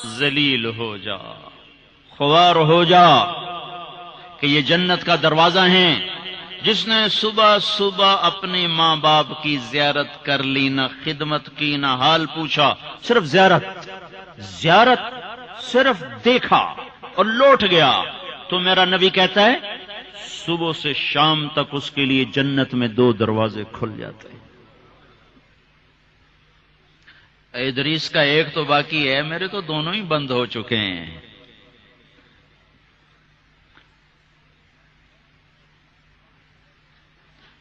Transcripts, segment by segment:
ذلیل ہو جا، خوار ہو جا کہ یہ جنت کا دروازہ ہیں۔ جس نے صبح صبح اپنے ماں باپ کی زیارت کر لی، نہ خدمت کی نہ حال پوچھا، صرف زیارت صرف دیکھا اور لوٹ گیا، تو میرا نبی کہتا ہے صبح سے شام تک اس کے لیے جنت میں 2 دروازے کھل جاتے ہیں۔ ادریس کا ایک تو باقی ہے، میرے تو دونوں ہی بند ہو چکے ہیں۔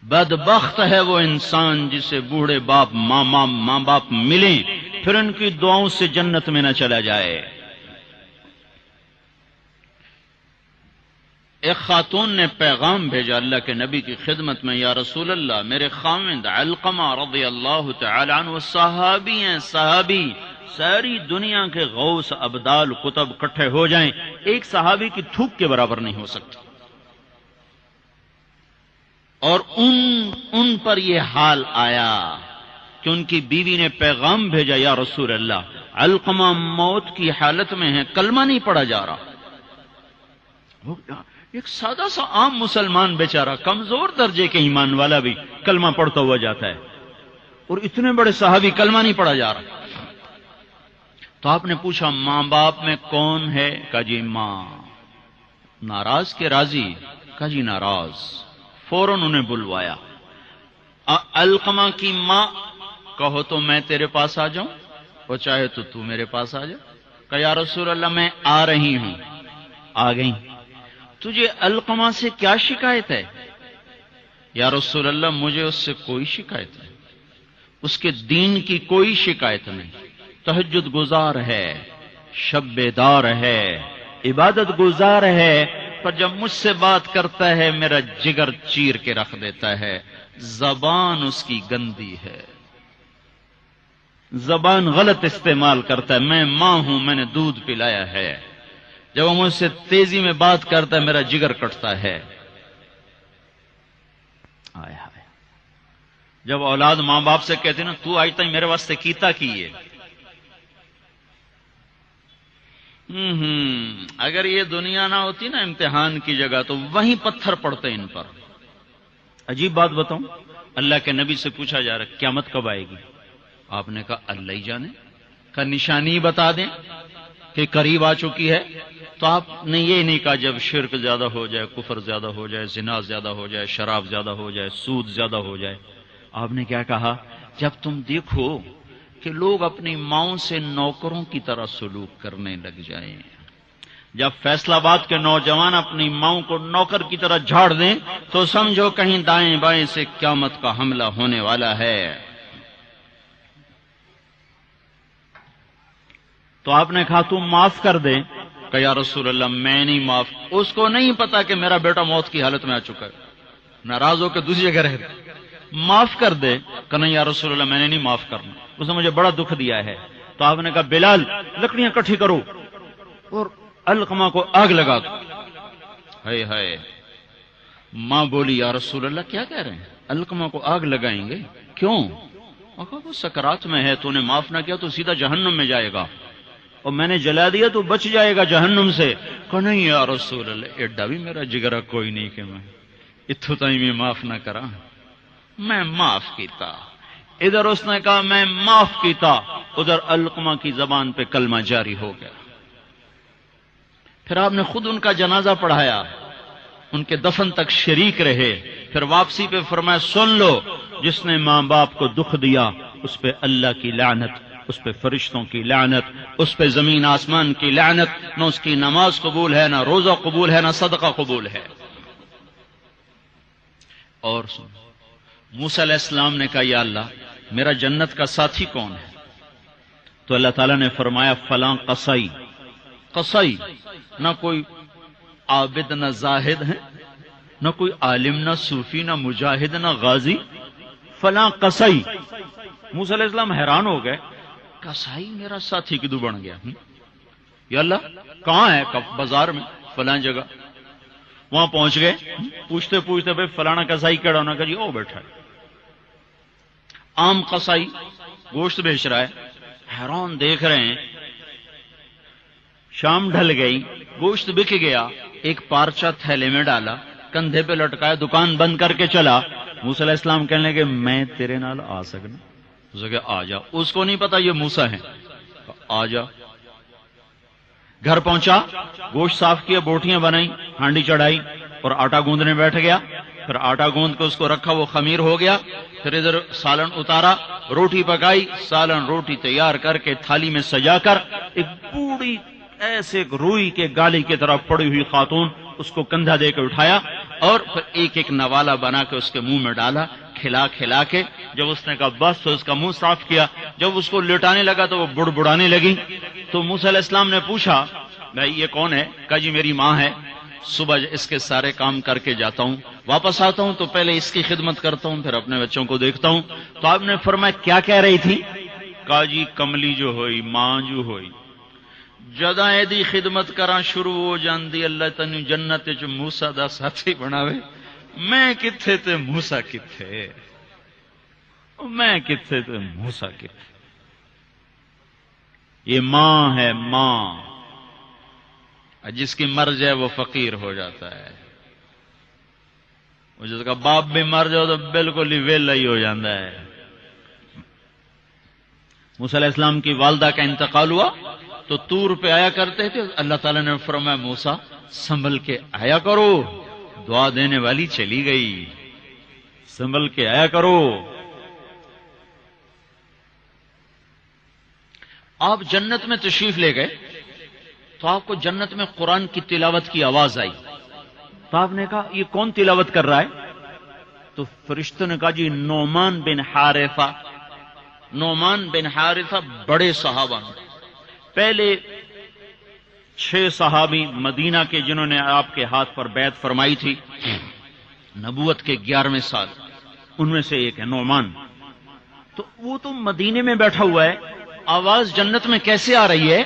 بدبخت ہے وہ انسان جسے بوڑھے باپ ماں باپ ملیں پھر ان کی دعاؤں سے جنت میں نہ چلا جائے۔ ایک خاتون نے پیغام بھیجا اللہ کے نبی کی خدمت میں، یا رسول اللہ، میرے خاوند علقمہ رضی اللہ تعالی عنہ صحابی ہیں، صحابی، ساری دنیا کے غوث ابدال قطب اکٹھے ہو جائیں، ایک صحابی کی تھوک کے برابر نہیں ہو سکتی۔ اور ان پر یہ حال آیا کہ ان کی بیوی نے پیغام بھیجا، یا رسول اللہ، علقمہ موت کی حالت میں ہے، کلمہ نہیں پڑھا جا رہا۔ ایک سادہ سا عام مسلمان بیچارہ، کمزور درجے کے ایمان والا بھی کلمہ پڑھتا ہوا جاتا ہے، اور اتنے بڑے صحابی کلمہ نہیں پڑھا جا رہا۔ تو آپ نے پوچھا ماں باپ میں کون ہے؟ کہا جی ماں۔ ناراض کے راضی؟ کہا جی ناراض۔ فوراً انہیں بلوایا۔ علقمہ کی ماں، کہو تو میں تیرے پاس آ جاؤں، اور چاہے تو میرے پاس آ جا۔ کہا یا رسول اللہ میں آ رہی ہوں۔ آ گئی۔ تجھے علقمہ سے کیا شکایت ہے؟ یا رسول اللہ مجھے اس سے کوئی شکایت نہیں، اس کے دین کی کوئی شکایت نہیں، تہجد گزار ہے، شب بیدار ہے، عبادت گزار ہے، پر جب مجھ سے بات کرتا ہے میرا جگر چیر کے رکھ دیتا ہے، زبان اس کی گندی ہے، زبان غلط استعمال کرتا ہے۔ میں ماں ہوں، میں نے دودھ پلایا ہے، جب وہ مجھ سے تیزی میں بات کرتا ہے میرا جگر کٹتا ہے۔ آئے ہائے، جب اولاد ماں باپ سے کہتے نا تو آج تک میرے واسطے کیتا کی ہے، اگر یہ دنیا نہ ہوتی نا امتحان کی جگہ تو وہیں پتھر پڑتے ان پر۔ عجیب بات بتاؤں، اللہ کے نبی سے پوچھا جا رہا قیامت کب آئے گی؟ آپ نے کہا اللہ ہی جانے، کا نشانی بتا دیں کہ قریب آ چکی ہے؟ تو آپ نے یہ نہیں کہا جب شرک زیادہ ہو جائے، کفر زیادہ ہو جائے، زنا زیادہ ہو جائے، شراب زیادہ ہو جائے، سود زیادہ ہو جائے۔ آپ نے کیا کہا؟ جب تم دیکھو کہ لوگ اپنی ماؤں سے نوکروں کی طرح سلوک کرنے لگ جائیں، جب فیصل آباد کے نوجوان اپنی ماؤں کو نوکر کی طرح جھاڑ دیں تو سمجھو کہیں دائیں بائیں سے قیامت کا حملہ ہونے والا ہے۔ تو آپ نے کہا تم معاف کر دے؟ کہ یا رسول اللہ میں نہیں معاف۔ اس کو نہیں پتا کہ میرا بیٹا موت کی حالت میں آ چکا ہے، ناراض ہو کے دوسری جگہ رہتا، معاف کر دے؟ کہ نہیں یا رسول اللہ میں نے نہیں معاف کرنا، اس نے مجھے بڑا دکھ دیا ہے۔ تو آپ نے کہا بلال لکڑیاں اکٹھی کرو اور علقمہ کو آگ لگا دو۔ ہائے ہائے، ماں بولی یا رسول اللہ کیا کہہ رہے ہیں، علقمہ کو آگ لگائیں گے؟ کیوں؟ وہ سکرات میں ہے، تو نے معاف نہ کیا تو سیدھا جہنم میں جائے گا، اور میں نے جلا دیا تو بچ جائے گا جہنم سے۔ کہ نہیں یا رسول اللہ ایڈا بھی میرا جگرا کوئی نہیں کہ میں اتھو تائیں میں معاف نہ کرا، میں معاف کیتا۔ ادھر اس نے کہا میں معاف کیتا، ادھر علقمہ کی زبان پہ کلمہ جاری ہو گیا۔ پھر آپ نے خود ان کا جنازہ پڑھایا، ان کے دفن تک شریک رہے، پھر واپسی پہ فرمایا سن لو، جس نے ماں باپ کو دکھ دیا اس پہ اللہ کی لعنت، اس پہ فرشتوں کی لعنت، اس پہ زمین آسمان کی لعنت، نہ اس کی نماز قبول ہے، نہ روزہ قبول ہے، نہ صدقہ قبول ہے۔ اور سن، موسیٰ علیہ السلام نے کہا یا اللہ میرا جنت کا ساتھی کون ہے؟ تو اللہ تعالیٰ نے فرمایا فلاں قصائی۔ قصائی نہ کوئی عابد نہ زاہد ہے، نہ کوئی عالم نہ صوفی نہ مجاہد نہ غازی، فلاں قصائی۔ موسیٰ علیہ السلام حیران ہو گئے، قصائی میرا ساتھی کدو بن گیا؟ یا اللہ کہاں ہے؟ بازار میں فلاں جگہ۔ وہاں پہنچ گئے، پوچھتے پوچھتے بھائی فلانا قصائی کیڑا ہونا؟ کہ جی او بیٹھا ہے۔ عام قصائی گوشت بیچ رہا ہے، حیران دیکھ رہے ہیں شام ڈھل گئی، گوشت بک گیا، ایک پارچہ تھیلے میں ڈالا، کندھے پہ لٹکایا، دکان بند کر کے چلا۔ موسیٰ علیہ السلام کہنے لگے میں تیرے نال آ سکنا؟ اس نے کہا آ جا۔ اس کو نہیں پتا یہ موسیٰ ہیں، آ جا۔ گھر پہنچا، گوشت صاف کیا، بوٹیاں بنائی، ہانڈی چڑھائی اور آٹا گوندنے بیٹھ گیا۔ پھر آٹا گوند کے اس کو رکھا، وہ خمیر ہو گیا۔ پھر ادھر سالن اتارا، روٹی پکائی، سالن روٹی تیار کر کے تھالی میں سجا کر ایک بوڑھی ایسے روئی کے گالی کی طرح پڑی ہوئی خاتون، اس کو کندھا دے کے اٹھایا اور پھر ایک ایک نوالا بنا کے اس کے منہ میں ڈالا، کھلا کھلا کے۔ جب اس نے کہا بس تو اس کا منہ صاف کیا۔ جب اس کو لٹانے لگا تو وہ بڑبڑانے لگی۔ تو موسیٰ علیہ السلام نے پوچھا بھائی یہ کون ہے؟ کہا جی میری ماں ہے، صبح اس کے سارے کام کر کے جاتا ہوں، واپس آتا ہوں تو پہلے اس کی خدمت کرتا ہوں، پھر اپنے بچوں کو دیکھتا ہوں۔ تو آپ نے فرمایا کیا کہہ رہی تھی؟ کہا جی کملی جو ہوئی، ماں جو ہوئی، جدا ایدی خدمت کراں شروع ہو جاندی، اللہ تینوں جنت وچ موسیٰ دا ساتھی بناوے۔ میں کتھے تے موسیٰ کتھے، میں کتھے تے موسیٰ کتھے۔ یہ ماں ہے، ماں، جس کی مر جائے وہ فقیر ہو جاتا ہے، جس کا باپ بھی مر جائے تو بالکل ہی ویلا ہی ہو جاتا ہے۔ موسیٰ علیہ السلام کی والدہ کا انتقال ہوا تو طور پہ آیا کرتے تھے، اللہ تعالیٰ نے فرمایا موسیٰ سنبھل کے آیا کرو، دعا دینے والی چلی گئی، سنبھل کے آیا کرو۔ آپ جنت میں تشریف لے گئے تو آپ کو جنت میں قرآن کی تلاوت کی آواز آئی، تو آپ نے کہا یہ کون تلاوت کر رہا ہے؟ تو فرشتوں نے کہا جی نعمان بن حارثہ۔ نعمان بن حارثہ بڑے صحابہ ہیں، پہلے 6 صحابی مدینہ کے جنہوں نے آپ کے ہاتھ پر بیعت فرمائی تھی نبوت کے 11ویں سال، ان میں سے ایک ہے نعمان۔ تو وہ تو مدینے میں بیٹھا ہوا ہے، آواز جنت میں کیسے آ رہی ہے؟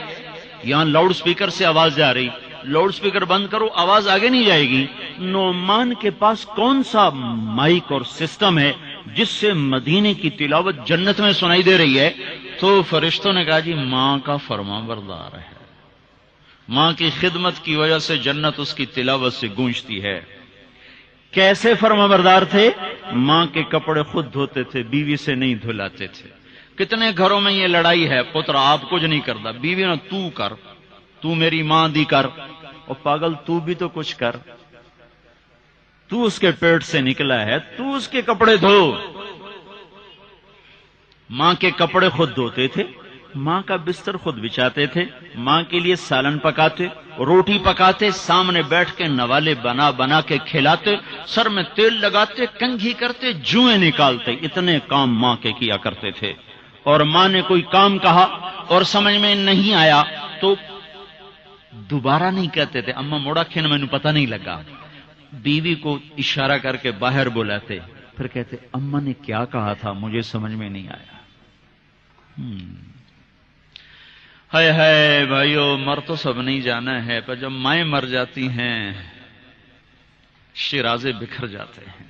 یہاں لاؤڈ سپیکر سے آواز جا رہی، لاؤڈ سپیکر بند کرو آواز آگے نہیں جائے گی۔ نعمان کے پاس کون سا مائک اور سسٹم ہے جس سے مدینے کی تلاوت جنت میں سنائی دے رہی ہے؟ تو فرشتوں نے کہا جی ماں کا فرما بردار ہے، ماں کی خدمت کی وجہ سے جنت اس کی تلاوت سے گونجتی ہے۔ کیسے فرما بردار تھے؟ ماں کے کپڑے خود دھوتے تھے، بیوی سے نہیں دھلاتے تھے۔ کتنے گھروں میں یہ لڑائی ہے، پتر آپ کچھ نہیں کرتا، بیوی نے تو کر، تو میری ماں دی کر، اور پاگل تو بھی تو کچھ کر، تو اس کے پیٹ سے نکلا ہے، تو اس کے کپڑے دھو۔ ماں کے کپڑے خود دھوتے تھے، ماں کا بستر خود بچھاتے تھے، ماں کے لیے سالن پکاتے، روٹی پکاتے، سامنے بیٹھ کے نوالے بنا بنا کے کھلاتے، سر میں تیل لگاتے، کنگھی کرتے، جوئیں نکالتے، اتنے کام ماں کے کیا کرتے تھے۔ اور ماں نے کوئی کام کہا اور سمجھ میں نہیں آیا تو دوبارہ نہیں کہتے تھے اماں موڑا کھین میں نے پتہ نہیں لگا، بیوی کو اشارہ کر کے باہر بلاتے، پھر کہتے اماں نے کیا کہا تھا مجھے سمجھ میں نہیں آیا۔ ہائے ہائے بھائیو، مر تو سب نہیں جانا ہے، پر جب مائیں مر جاتی ہیں شیرازے بکھر جاتے ہیں۔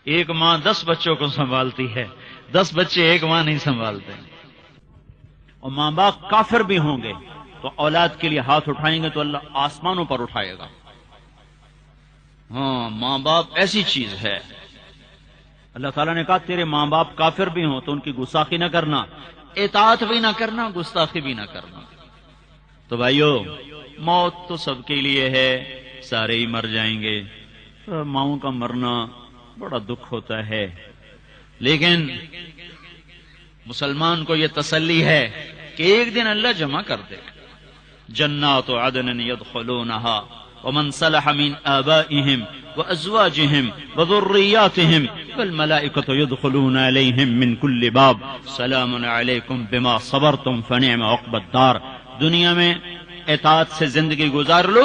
ایک ماں 10 بچوں کو سنبھالتی ہے، 10 بچے ایک ماں نہیں سنبھالتے۔ اور ماں باپ کافر بھی ہوں گے تو اولاد کے لیے ہاتھ اٹھائیں گے تو اللہ آسمانوں پر اٹھائے گا۔ ہاں، ماں باپ ایسی چیز ہے۔ اللہ تعالیٰ نے کہا تیرے ماں باپ کافر بھی ہوں تو ان کی گستاخی نہ کرنا، اطاعت بھی نہ کرنا، گستاخی بھی نہ کرنا۔ تو بھائیو، موت تو سب کے لیے ہے، سارے ہی مر جائیں گے۔ ماؤں کا مرنا بڑا دکھ ہوتا ہے، لیکن مسلمان کو یہ تسلی ہے کہ ایک دن اللہ جمع کر دے گا۔ جنات عدن يدخلونها ومن صلح من آبائهم وأزواجهم وذرياتهم والملائكة يدخلون عليهم من كل باب سلام عليكم بما صبرتم فنعم عقبى الدار۔ دنیا میں اطاعت سے زندگی گزار لو،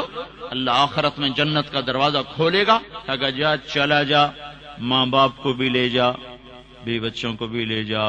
اللہ آخرت میں جنت کا دروازہ کھولے گا، اگر جا چلا جا، ماں باپ کو بھی لے جا، بیوی بچوں کو بھی لے جا،